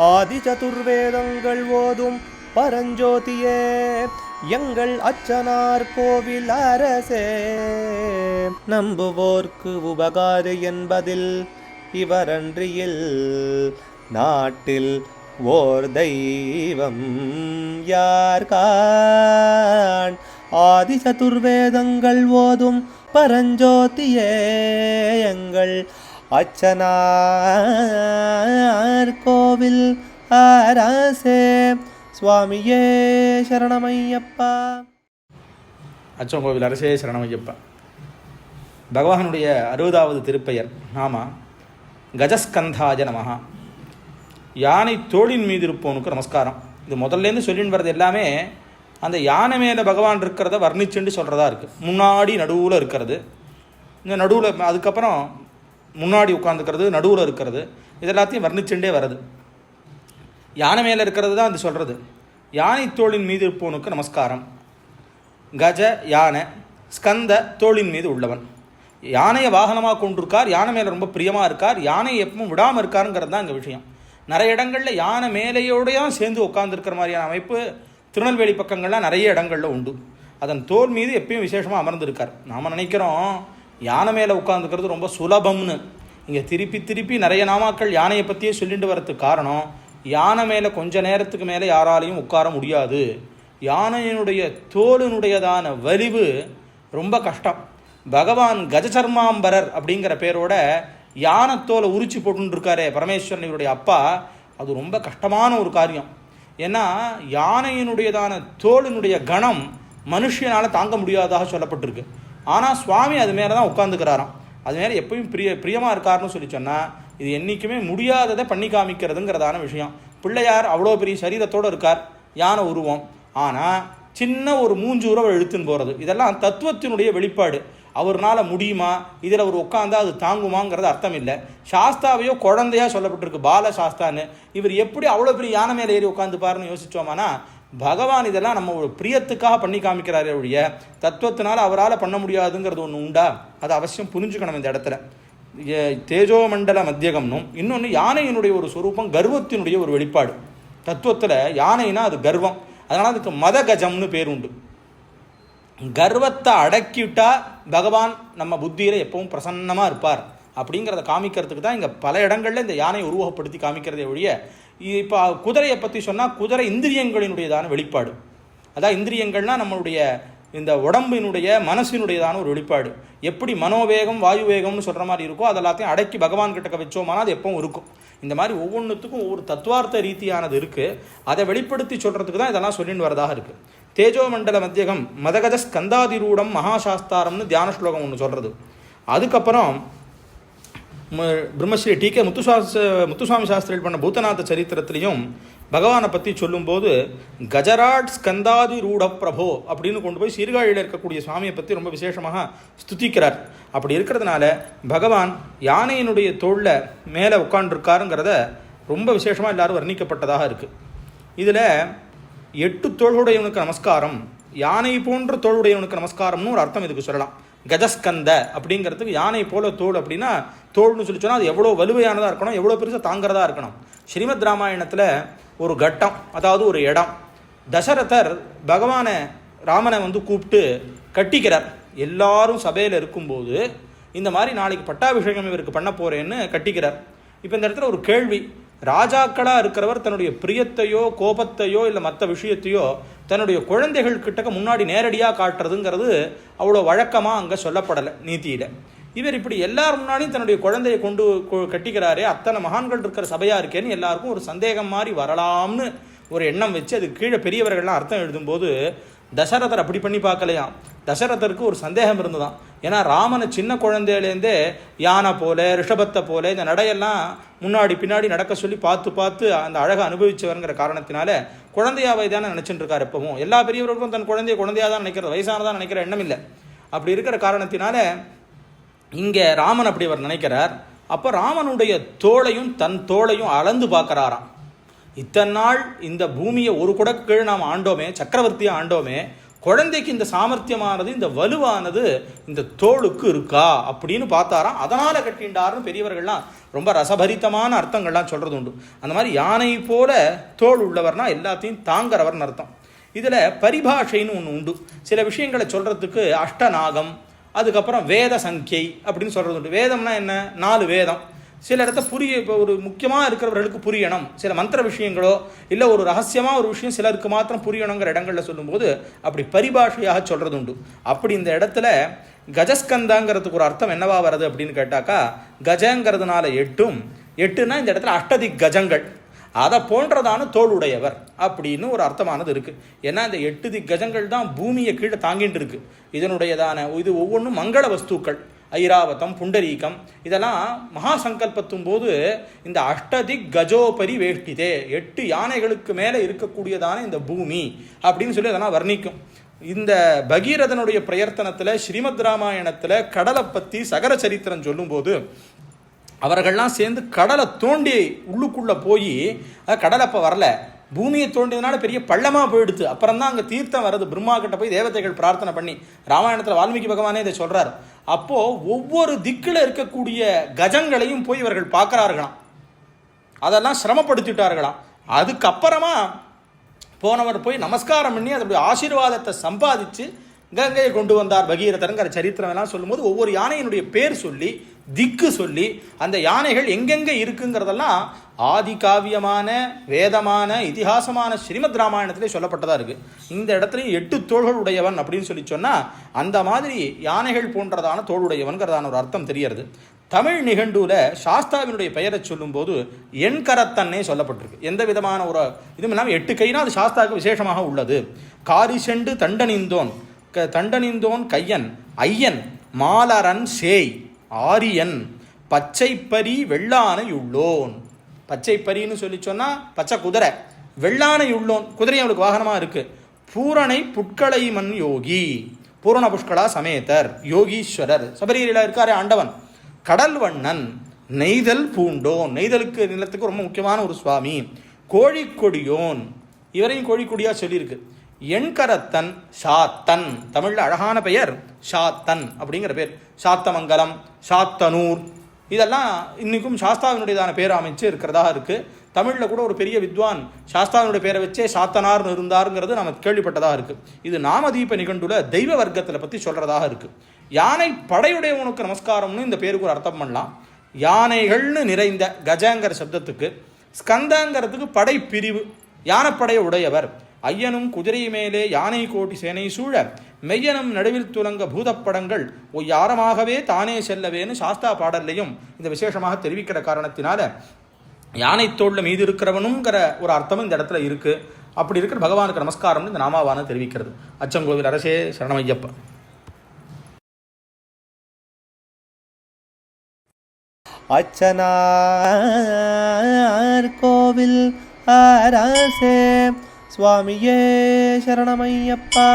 ஆதி சதுர்வேதங்கள் ஓதும் பரஞ்சோதியே எங்கள் அச்சனார் கோவில் அரசே. நம்புவோர்க்கு உபகாரி என்பதில் இவரன்றியில் நாட்டில் ஓர் தெய்வம் யார்கான். ஆதி சதுர்வேதங்கள் ஓதும் பரஞ்சோதியே எங்கள் அச்சனார் கோவில் அரசே. சுவாமியே சரணமையப்பா. அச்சங்கோவில் அரசே சரணமையப்பா. பகவானுடைய 60வது திருப்பெயர் நாமா கஜஸ்கந்தாய நமஹா. யானை தோளின் மீது இருப்பவனுக்கு நமஸ்காரம். இது முதல்லேருந்து சொல்லின்னு வர்றது எல்லாமே அந்த யானை மேலே பகவான் இருக்கிறத வர்ணிச்சுண்டு சொல்கிறதா இருக்குது. முன்னாடி நடுவில் இருக்கிறது, இந்த நடுவில் அதுக்கப்புறம் முன்னாடி உட்காந்துக்கிறது, நடுவில் இருக்கிறது, இதெல்லாத்தையும் வர்ணிச்சுண்டே வருது. யானை மேலே இருக்கிறது தான் அது சொல்கிறது. யானை தோளின் மீது இருப்பவனுக்கு நமஸ்காரம். கஜ யானை, ஸ்கந்த தோளின் மீது உள்ளவன். யானையை வாகனமாக கொண்டிருக்கார், யானை மேலே ரொம்ப பிரியமாக இருக்கார், யானையை எப்பவும் விடாமல் இருக்காருங்கிறது தான் இங்கே விஷயம். நிறைய இடங்களில் யானை மேலையோடையும் சேர்ந்து உட்காந்துருக்கிற மாதிரியான அமைப்பு திருநெல்வேலி பக்கங்கள்லாம் நிறைய இடங்களில் உண்டு. அதன் தோல் மீது எப்பயும் விசேஷமாக அமர்ந்திருக்கார். நாம் நினைக்கிறோம் யானை மேலே உட்காந்துக்கிறது ரொம்ப சுலபம்னு. இங்கே திருப்பி திருப்பி நிறைய நாமாக்கள் யானையை பற்றியே சொல்லிட்டு வரதுக்கு காரணம், யானை மேலே கொஞ்ச நேரத்துக்கு மேலே யாராலையும் உட்கார முடியாது. யானையினுடைய தோலினுடையதான வலிவு ரொம்ப கஷ்டம். பகவான் கஜசர்மாம்பரர் அப்படிங்கிற பேரோட யானைத்தோலை உரிச்சு போட்டுருக்காரே பரமேஸ்வரன் இவருடைய அப்பா, அது ரொம்ப கஷ்டமான ஒரு காரியம். ஏன்னா யானையினுடையதான தோலினுடைய கணம் மனுஷனால் தாங்க முடியாததாக சொல்லப்பட்டிருக்கு. ஆனால் சுவாமி அது மேலே தான் உட்காந்துக்கிறாராம். அது மேலே எப்பயும் பிரியமாக இருக்காருன்னு சொல்லி சொன்னால் இது என்றைக்குமே முடியாததை பண்ணி காமிக்கிறதுங்கிறதான விஷயம். பிள்ளையார் அவ்வளோ பெரிய சரீரத்தோடு இருக்கார், யானை உருவம், ஆனால் சின்ன ஒரு மூஞ்சு உறவை இழுத்துன்னு போகிறது, இதெல்லாம் தத்துவத்தினுடைய வெளிப்பாடு. அவர்னால முடியுமா, இதில் அவர் உட்காந்தா அது தாங்குமாங்கிறது அர்த்தம் இல்லை. சாஸ்தாவையோ குழந்தையா சொல்லப்பட்டிருக்கு, பால சாஸ்தான்னு. இவர் எப்படி அவ்வளோ பெரிய யானை மேலே ஏறி உட்காந்துப்பாருன்னு யோசிச்சோமானா, பகவான் இதெல்லாம் நம்ம ஒரு பிரியத்துக்காக பண்ணி காமிக்கிறாரே ஒழிய தத்துவத்தினால அவரால் பண்ண முடியாதுங்கிறது ஒன்று உண்டா? அது அவசியம் புரிஞ்சுக்கணும் இந்த இடத்துல. தேஜோமண்டல மத்தியகம்னும் இன்னொன்று யானையினுடைய ஒரு சொரூபம் கர்வத்தினுடைய ஒரு வெளிப்பாடு. தத்துவத்தில் யானைனா அது கர்வம், அதனால் அதுக்கு மத கஜம்னு பேர் உண்டு. கர்வத்தை அடக்கிவிட்டா பகவான் நம்ம புத்தியில் எப்பவும் பிரசன்னமாக இருப்பார் அப்படிங்கிறத காமிக்கிறதுக்கு தான் இங்கே பல இடங்களில் இந்த யானையை உருவகப்படுத்தி காமிக்கிறதே ஒழிய, இப்போ குதிரையை பற்றி சொன்னால் குதிரை இந்திரியங்களினுடையதான வெளிப்பாடு. அதான் இந்திரியங்கள்னால் நம்மளுடைய இந்த உடம்பினுடைய மனசினுடையதான ஒரு வெளிப்பாடு. எப்படி மனோவேகம் வாயு வேகம்னு சொல்கிற மாதிரி இருக்கோ அதெல்லாத்தையும் அடக்கி பகவான் கிட்ட வச்சோமானா அது எப்பவும் இருக்கும். இந்த மாதிரி ஒவ்வொன்றுத்துக்கும் ஒவ்வொரு தத்துவார்த்த ரீதியானது இருக்குது. அதை வெளிப்படுத்தி சொல்கிறதுக்கு தான் இதெல்லாம் சொல்லிட்டு வரதாக இருக்குது. தேஜோமண்டல மத்தியகம் மதகஜ ஸ்கந்தாதிரூடம் மகாசாஸ்தாரம்னு தியான ஸ்லோகம் ஒன்று சொல்கிறது. அதுக்கப்புறம் பிரம்மஸ்ரீ டி.கே. முத்துசுவாமி சாஸ்திரிகள் பண்ண பூதநாத சரித்திரத்திலையும் பகவானை பற்றி சொல்லும்போது கஜராட் ஸ்கந்தாதி ரூட பிரபோ அப்படின்னு கொண்டு போய் சீர்காழியில் இருக்கக்கூடிய சுவாமியை பற்றி ரொம்ப விசேஷமாக ஸ்துதிக்கிறார். அப்படி இருக்கிறதுனால பகவான் யானையினுடைய தோளில் மேலே உட்காண்டிருக்காருங்கிறத ரொம்ப விசேஷமாக எல்லாரும் வர்ணிக்கப்பட்டதாக இருக்குது. இதில் 8 தோளுடையவனுக்கு நமஸ்காரம், யானை போன்ற தோளுடையவனுக்கு நமஸ்காரம்னு ஒரு அர்த்தம் இதுக்கு சொல்லலாம். கஜஸ்கந்த அப்படிங்கிறதுக்கு யானை போல தோல் அப்படின்னா தோல்னு சொல்லி சொன்னால் அது எவ்வளோ வலுவையானதாக இருக்கணும், எவ்வளோ பெருசாக தாங்கிறதா இருக்கணும். ஸ்ரீமத் ராமாயணத்தில் ஒரு கட்டம், அதாவது ஒரு இடம், தசரதர் பகவானை ராமனை கூப்பிட்டு கட்டிக்கிறார். எல்லாரும் சபையில் இருக்கும்போது இந்த மாதிரி நாளைக்கு பட்டாபிஷேகம் இவருக்கு பண்ண போகிறேன்னு கட்டிக்கிறார். இப்போ இந்த இடத்துல ஒரு கேள்வி, ராஜாக்களாக இருக்கிறவர் தன்னுடைய பிரியத்தையோ கோபத்தையோ இல்லை மற்ற விஷயத்தையோ தன்னுடைய குழந்தைகள் கிட்டக்க முன்னாடி நேரடியாக காட்டுறதுங்கிறது அவ்வளோ வழக்கமாக அங்கே சொல்லப்படலை நீதியில். இவர் இப்படி எல்லார் முன்னாடியும் தன்னுடைய குழந்தையை கொண்டு கட்டிக்கிறாரே, அத்தனை மகான்கள் இருக்கிற சபையாக இருக்கேன்னு எல்லாருக்கும் ஒரு சந்தேகம் மாதிரி வரலாம்னு ஒரு எண்ணம் வச்சு அது கீழே பெரியவர்கள்லாம் அர்த்தம் எழுதும்போது தசரதர் அப்படி பண்ணி பார்க்கலையாம். தசரதருக்கு ஒரு சந்தேகம் இருந்துதான். ஏன்னா ராமனை சின்ன குழந்தையிலேருந்தே யானை போல ரிஷபத்தை போல இந்த நடையெல்லாம் முன்னாடி பின்னாடி நடக்க சொல்லி பார்த்து பார்த்து அந்த அழகை அனுபவிச்சவருங்கிற காரணத்தினால குழந்தையாவை தானே நினச்சிட்டு இருக்கார். எப்பவும் எல்லா பெரியவர்களுக்கும் தன் குழந்தையாக தான் நினைக்கிறது, வயசானதான் நினைக்கிற எண்ணம் இல்லை. அப்படி இருக்கிற காரணத்தினால இங்கே ராமன் அப்படி அவர் நினைக்கிறார். அப்போ ராமனுடைய தோளையும் தன் தோளையும் அளந்து பார்க்குறாராம். இத்தனை நாள் இந்த பூமியை ஒரு குடக்கு கீழ் நாம் ஆண்டோமே, சக்கரவர்த்தியை ஆண்டோமே, குழந்தைக்கு இந்த சாமர்த்தியமானது, இந்த வலுவானது இந்த தோளுக்கு இருக்கா அப்படின்னு பார்த்தாராம். அதனால் கட்டின்றாருன்னு பெரியவர்கள்லாம் ரொம்ப ரசபரித்தமான அர்த்தங்கள்லாம் சொல்கிறது உண்டு. அந்த மாதிரி யானை போல தோள் உள்ளவர்னா எல்லாத்தையும் தாங்கிறவர்னு அர்த்தம். இதில் பரிபாஷைன்னு ஒன்று உண்டு. சில விஷயங்களை சொல்கிறதுக்கு அஷ்டநாகம், அதுக்கப்புறம் வேத சங்கியை அப்படின்னு சொல்கிறது உண்டு. வேதம்னா என்ன? 4 வேதம். சில இடத்த இப்போ ஒரு முக்கியமாக இருக்கிறவர்களுக்கு புரியணும், சில மந்திர விஷயங்களோ இல்லை ஒரு ரகசியமாக ஒரு விஷயம் சிலருக்கு மாத்திரம் புரியணுங்கிற இடங்களில் சொல்லும்போது அப்படி பரிபாஷையாக சொல்கிறது உண்டு. அப்படி இந்த இடத்துல கஜஸ்கந்தாங்கிறதுக்கு ஒரு அர்த்தம் என்னவா வருது அப்படின்னு கேட்டாக்கா, கஜங்கிறதுனால 8னா இந்த இடத்துல அஷ்டதிக் கஜங்கள், அதை போன்றதான தோளுடையவர் அப்படின்னு ஒரு அர்த்தமானது இருக்குது. ஏன்னா இந்த 8 திக் கஜங்கள் தான் பூமியை கீழே தாங்கிட்டு இருக்கு. இதனுடையதான இது ஒவ்வொன்றும் மங்கள வஸ்துக்கள். ஐராவதம், புண்டரீகம், இதெல்லாம் மகாசங்கல்பத்தும் போது இந்த அஷ்டதிக் கஜோபரி வேஷ்டிதே, 8 யானைகளுக்கு மேலே இருக்கக்கூடியதான இந்த பூமி அப்படின்னு சொல்லி அதெல்லாம் வர்ணிக்கும். இந்த பகீரதனுடைய பிரயர்த்தனத்தில் ஸ்ரீமத் ராமாயணத்தில் கடலை பற்றி சகர சரித்திரம் சொல்லும்போது அவர்கள்லாம் சேர்ந்து கடலை தோண்டி உள்ளுக்குள்ளே போய், கடலை அப்போ வரல, பூமியை தோண்டியதுனால பெரிய பள்ளமாக போயிடுச்சு. அப்புறம் தான் அங்கே தீர்த்தம் வருது. பிரம்மா கிட்ட போய் தேவதைகள் பிரார்த்தனை பண்ணி, ராமாயணத்தில் வால்மீகி பகவானே இதை சொல்கிறார். அப்போது ஒவ்வொரு திக்கில் இருக்கக்கூடிய கஜங்களையும் போய் இவர்கள் பார்க்குறார்களாம், அதெல்லாம் சிரமப்படுத்திட்டார்களாம். அதுக்கப்புறமா போனவர் போய் நமஸ்காரம் பண்ணி அதனுடைய ஆசீர்வாதத்தை சம்பாதிச்சு கங்கையை கொண்டு வந்தார் பகீரதன்கிற சரித்திரம் எல்லாம் சொல்லும்போது ஒவ்வொரு யானையினுடைய பேர் சொல்லி திக்கு சொல்லி அந்த யானைகள் எங்கெங்கே இருக்குங்கிறதெல்லாம் ஆதி காவியமான வேதமான இதிகாசமான ஸ்ரீமத் ராமாயணத்திலே சொல்லப்பட்டதாக இருக்குது. இந்த இடத்துலையும் 8 தோள்கள் உடையவன் அப்படின்னு சொல்லி சொன்னால் அந்த மாதிரி யானைகள் போன்றதான தோளுடையவன்கிறதான ஒரு அர்த்தம் தெரியறது. தமிழ் நிகண்டூவில் சாஸ்தாவினுடைய பெயரை சொல்லும்போது எண்கரத்தன்னே சொல்லப்பட்டிருக்கு. எந்த விதமான ஒரு இதுவும் இல்லாமல் 8 கைனா அது சாஸ்தாவுக்கு விசேஷமாக உள்ளது. காரிசெண்டு தண்டனிந்தோன் கையன் ஐயன் மாலரன் சேய் ஆரியன் பச்சைப்பரி வெள்ளானை உள்ளோன். பச்சைப்பரின்னு சொல்லி சொன்னால் பச்சை குதிரை, வெள்ளானை உள்ளோன் குதிரை அவளுக்கு வாகனமாக இருக்குது. பூரணை புட்களை மண் யோகி, பூரண புஷ்கலா சமேதர் யோகீஸ்வரர், சபரியில் இருக்காரே ஆண்டவன். கடல் வண்ணன் நெய்தல் பூண்டோன், நெய்தலுக்கு நிலத்துக்கு ரொம்ப முக்கியமான ஒரு சுவாமி. கோழிக்கொடியோன், இவரையும் கோழிக்கொடியாக சொல்லியிருக்கு. எண்கரத்தன் சாத்தன், தமிழில் அழகான பெயர் சாத்தன் அப்படிங்கிற பேர். சாத்தமங்கலம், சாத்தனூர், இதெல்லாம் இன்றைக்கும் சாஸ்தாவினுடையதான பேர் அமைச்சு இருக்கிறதா இருக்குது. தமிழில் கூட ஒரு பெரிய வித்வான் சாஸ்தாவினுடைய பேரை வச்சே சாத்தனார்னு இருந்தாருங்கிறது நம்ம கேள்விப்பட்டதாக இருக்குது. இது நாமதீப நிகண்டுல தெய்வ வர்க்கத்தில் பற்றி சொல்கிறதாக இருக்குது. யானை படையுடையவனுக்கு நமஸ்காரம்னு இந்த பேருக்கு ஒரு அர்த்தம் பண்ணலாம். யானைகள்னு நிறைந்த கஜங்கிற சப்தத்துக்கு, ஸ்கந்தாங்கிறதுக்கு படை பிரிவு, யானைப்படைய உடையவர். ஐயனும் குதிரை மேலே யானை கோட்டி சேனை சூழ மெய்யனும் நடுவில் துலங்க பூதப்படங்கள் ஒய்யாரமாகவே தானே செல்லவேன்னு சாஸ்தா பாடல்லையும் இந்த விசேஷமாக தெரிவிக்கிற காரணத்தினால யானை தோளில் மீது இருக்கிறவனுங்கிற ஒரு அர்த்தமும் இந்த இடத்துல இருக்குது. அப்படி இருக்கிற பகவானுக்கு நமஸ்காரம்னு இந்த நாமாவான தெரிவிக்கிறது. அச்சங்கோவில் அரசே சரணமையப்பா. அச்சனார் கோவில் அரசே சுவாமியே சரணமையப்பா.